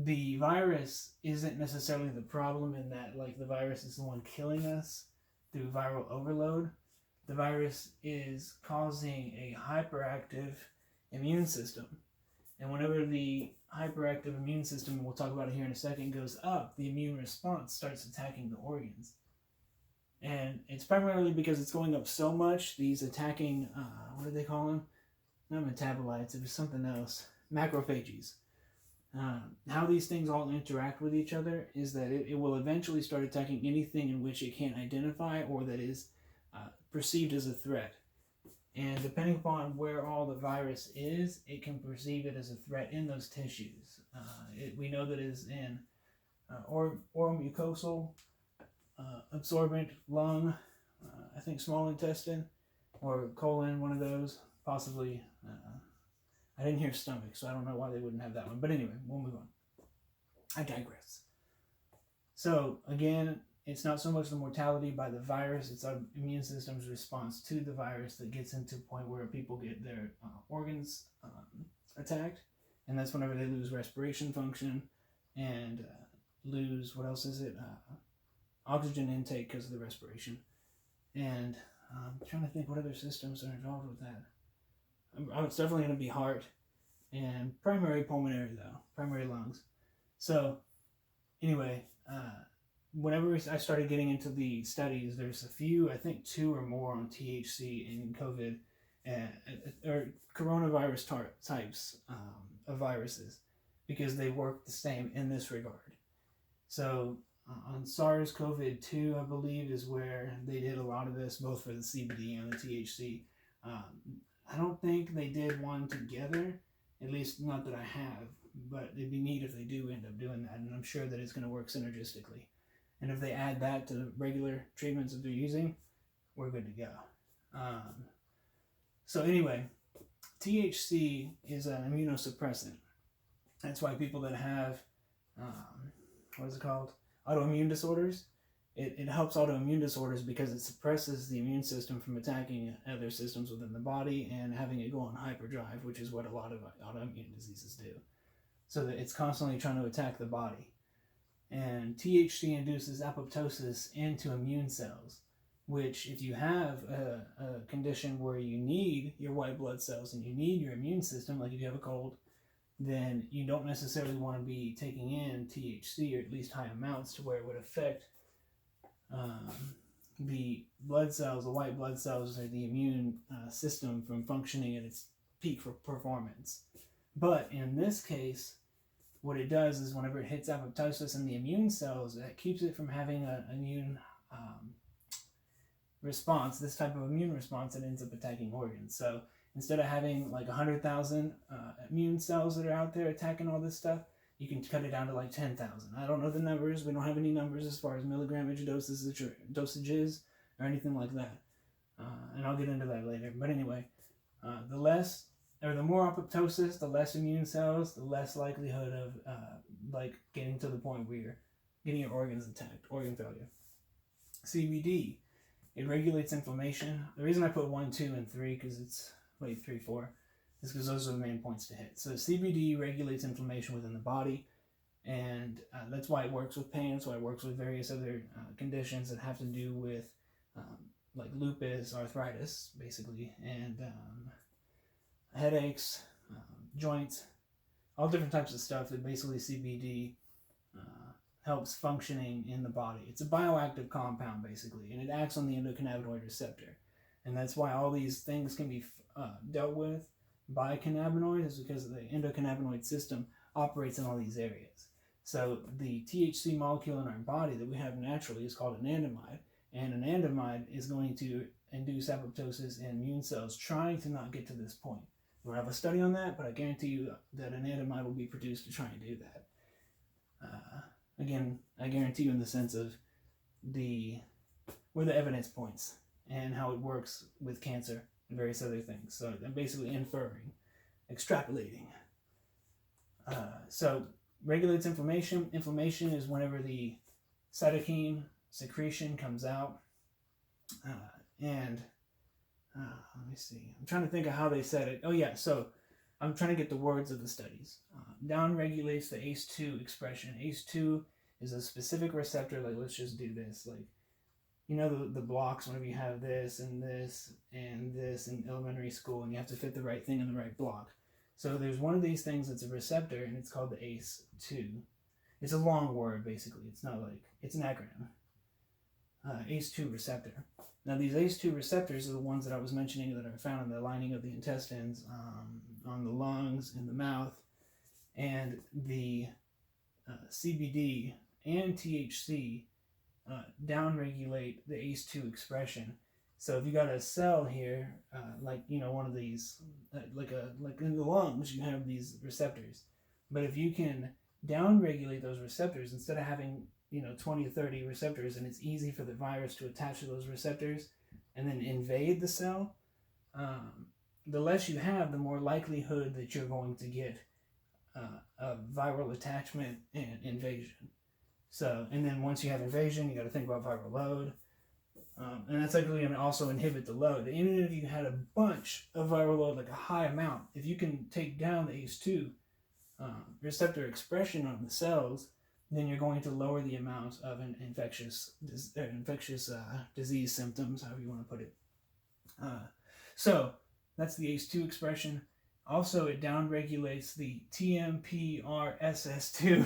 the virus isn't necessarily the problem in that, like, the virus is the one killing us through viral overload. The virus is causing a hyperactive immune system. And whenever the hyperactive immune system, and we'll talk about it here in a second, goes up, the immune response starts attacking the organs. And it's primarily because it's going up so much, these attacking, what do they call them? Not metabolites, it was something else. Macrophages. How these things all interact with each other is that it will eventually start attacking anything in which it can't identify or that is perceived as a threat. And depending upon where all the virus is, it can perceive it as a threat in those tissues. We know that it is in oral mucosal, absorbent lung, I think small intestine, or colon, one of those, possibly. I didn't hear stomach, so I don't know why they wouldn't have that one. But anyway, we'll move on. I digress. So, again, it's not so much the mortality by the virus, it's our immune system's response to the virus that gets into a point where people get their organs attacked. And that's whenever they lose respiration function and lose, what else is it? Oxygen intake because of the respiration. And I'm trying to think what other systems are involved with that. It's definitely going to be heart and primary pulmonary, though, primary lungs. So anyway, whenever I started getting into the studies, there's a few, I think 2 or more on THC in COVID or coronavirus types of viruses, because they work the same in this regard. So on SARS-CoV-2, I believe, is where they did a lot of this, both for the CBD and the THC. I don't think they did one together, at least not that I have, but it'd be neat if they do end up doing that, and I'm sure that it's going to work synergistically. And if they add that to the regular treatments that they're using, we're good to go. So anyway, THC is an immunosuppressant. That's why people that have, what is it called? Autoimmune disorders. It helps autoimmune disorders because it suppresses the immune system from attacking other systems within the body and having it go on hyperdrive, which is what a lot of autoimmune diseases do. So that it's constantly trying to attack the body. And THC induces apoptosis into immune cells, which if you have a condition where you need your white blood cells and you need your immune system, like if you have a cold, then you don't necessarily want to be taking in THC, or at least high amounts, to where it would affect the blood cells, the white blood cells, or the immune system from functioning at its peak for performance. But in this case, what it does is whenever it hits apoptosis in the immune cells, that keeps it from having an immune response, this type of immune response that ends up attacking organs. So instead of having like 100,000 immune cells that are out there attacking all this stuff, you can cut it down to like 10,000. I don't know the numbers. We don't have any numbers as far as milligrammage dosages or anything like that. And I'll get into that later. But anyway, the more apoptosis, the less immune cells, the less likelihood of like getting to the point where you're getting your organs attacked, organ failure. CBD, it regulates inflammation. The reason I put 1, 2, and 3, because it's 3, 4, is because those are the main points to hit. So CBD regulates inflammation within the body, and that's why it works with pain. That's why it works with various other conditions that have to do with like lupus, arthritis, basically, and headaches, joints, all different types of stuff that basically CBD helps functioning in the body. It's a bioactive compound, basically, and it acts on the endocannabinoid receptor. And that's why all these things can be dealt with by cannabinoids, is because the endocannabinoid system operates in all these areas. So the THC molecule in our body that we have naturally is called anandamide, and anandamide is going to induce apoptosis in immune cells trying to not get to this point. We don't have a study on that, but I guarantee you that anandamide will be produced to try and do that. Again, I guarantee you in the sense of where the evidence points and how it works with cancer and various other things. So I'm basically inferring, extrapolating. So regulates inflammation. Inflammation is whenever the cytokine secretion comes out. Let me see. I'm trying to think of how they said it. Oh yeah, so I'm trying to get the words of the studies. Down regulates the ACE2 expression. ACE2 is a specific receptor. Like, let's just do this. Like, you know, the blocks whenever you have this and this and this in elementary school, and you have to fit the right thing in the right block. So there's one of these things that's a receptor, and it's called the ACE2. It's a long word, basically. It's not like, it's an acronym. ACE2 receptor. Now, these ACE2 receptors are the ones that I was mentioning that are found in the lining of the intestines, on the lungs, in the mouth, and the CBD and THC downregulate the ACE2 expression. So if you got a cell here, like, you know, one of these, like in the lungs, you have these receptors. But if you can downregulate those receptors, instead of having, you know, 20 to 30 receptors, and it's easy for the virus to attach to those receptors and then invade the cell, the less you have, the more likelihood that you're going to get a viral attachment and invasion. So, and then once you have invasion, you got to think about viral load. And that's likely going to also inhibit the load. Even if you had a bunch of viral load, like a high amount, if you can take down the ACE2 receptor expression on the cells, then you're going to lower the amount of an infectious disease symptoms, however you want to put it. So that's the ACE2 expression. Also, it downregulates the TMPRSS2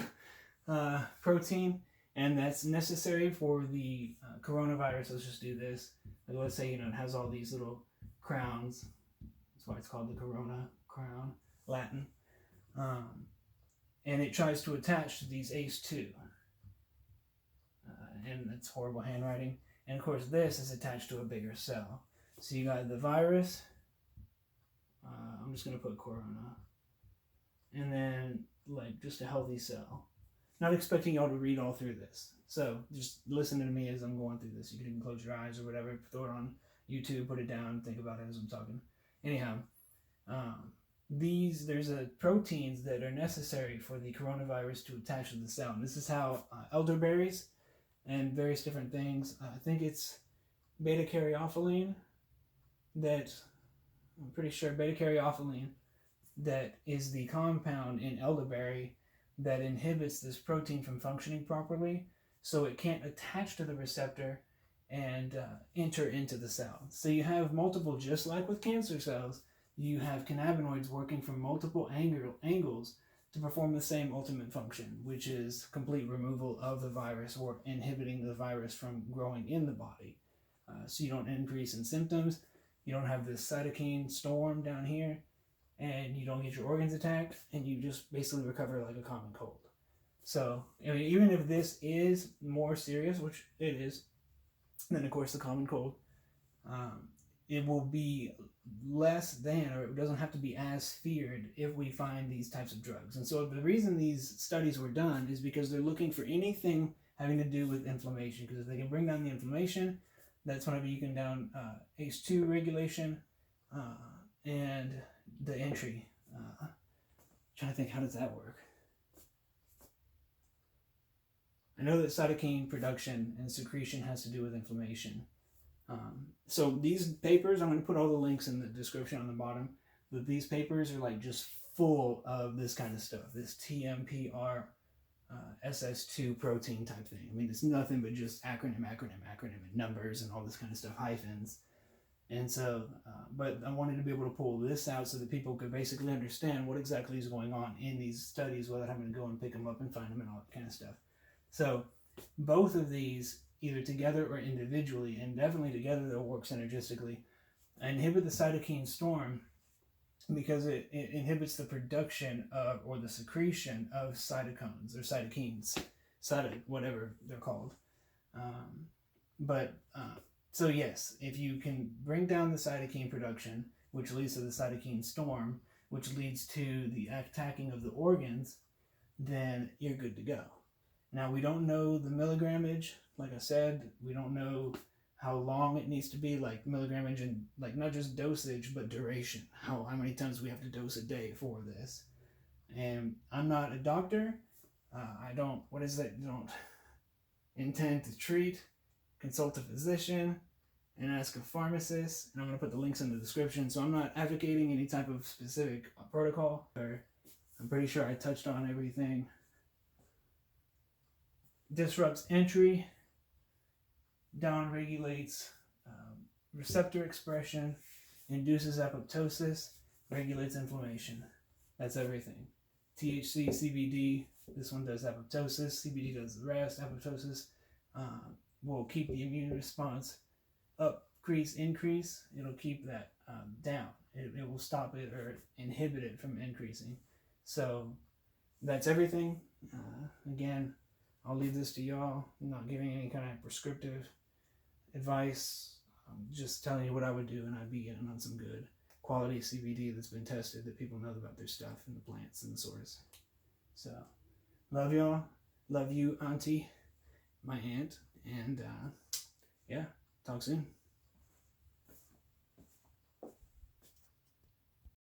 protein, and that's necessary for the coronavirus. Let's just do this. Like, let's say, you know, it has all these little crowns. That's why it's called the corona crown, Latin. And it tries to attach to these ACE2. And it's horrible handwriting. And of course, this is attached to a bigger cell. So you got the virus. I'm just going to put corona. And then, like, just a healthy cell. Not expecting y'all to read all through this. So just listen to me as I'm going through this. You can even close your eyes or whatever. Throw it on YouTube, put it down, think about it as I'm talking. Anyhow, there's proteins that are necessary for the coronavirus to attach to the cell. And this is how elderberries and various different things, I think it's beta-caryophyllene that, I'm pretty sure beta-caryophyllene that is the compound in elderberry that inhibits this protein from functioning properly, so it can't attach to the receptor and enter into the cell. So you have multiple, just like with cancer cells, you have cannabinoids working from multiple angles to perform the same ultimate function, which is complete removal of the virus or inhibiting the virus from growing in the body. So you don't increase in symptoms, you don't have this cytokine storm down here, and you don't get your organs attacked, and you just basically recover like a common cold. So, I mean, even if this is more serious, which it is, than of course the common cold, it will be less than, or it doesn't have to be as feared if we find these types of drugs. And so the reason these studies were done is because they're looking for anything having to do with inflammation, because if they can bring down the inflammation, that's whenever you can down ACE2 regulation and the entry. Trying to think, how does that work? I know that cytokine production and secretion has to do with inflammation. So these papers, I'm going to put all the links in the description on the bottom, but these papers are like just full of this kind of stuff, this TMPR SS2 protein type thing. I mean, it's nothing but just acronym, and numbers and all this kind of stuff, hyphens. And so, but I wanted to be able to pull this out so that people could basically understand what exactly is going on in these studies without having to go and pick them up and find them and all that kind of stuff. So both of these, either together or individually, and definitely together they'll work synergistically, inhibit the cytokine storm because it inhibits the production of, or the secretion of cytokines or cytokines, whatever they're called. So yes, if you can bring down the cytokine production, which leads to the cytokine storm, which leads to the attacking of the organs, then you're good to go. Now, we don't know the milligrammage. Like I said, we don't know how long it needs to be, like milligrammage and like not just dosage, but duration. How many times we have to dose a day for this. And I'm not a doctor. I don't intend to treat, consult a physician, and ask a pharmacist. And I'm going to put the links in the description. So I'm not advocating any type of specific protocol, or I'm pretty sure I touched on everything. Disrupts entry, downregulates receptor expression, induces apoptosis, regulates inflammation. That's everything. THC, CBD, this one does apoptosis, CBD does the rest. Apoptosis will keep the immune response up, increase. It'll keep that down. It will stop it or inhibit it from increasing. So that's everything. Again, I'll leave this to y'all. I'm not giving any kind of prescriptive advice. I'm just telling you what I would do, and I'd be getting on some good quality CBD that's been tested, that people know about their stuff and the plants and the source. So, love y'all. Love you, Auntie, my aunt. And yeah, talk soon.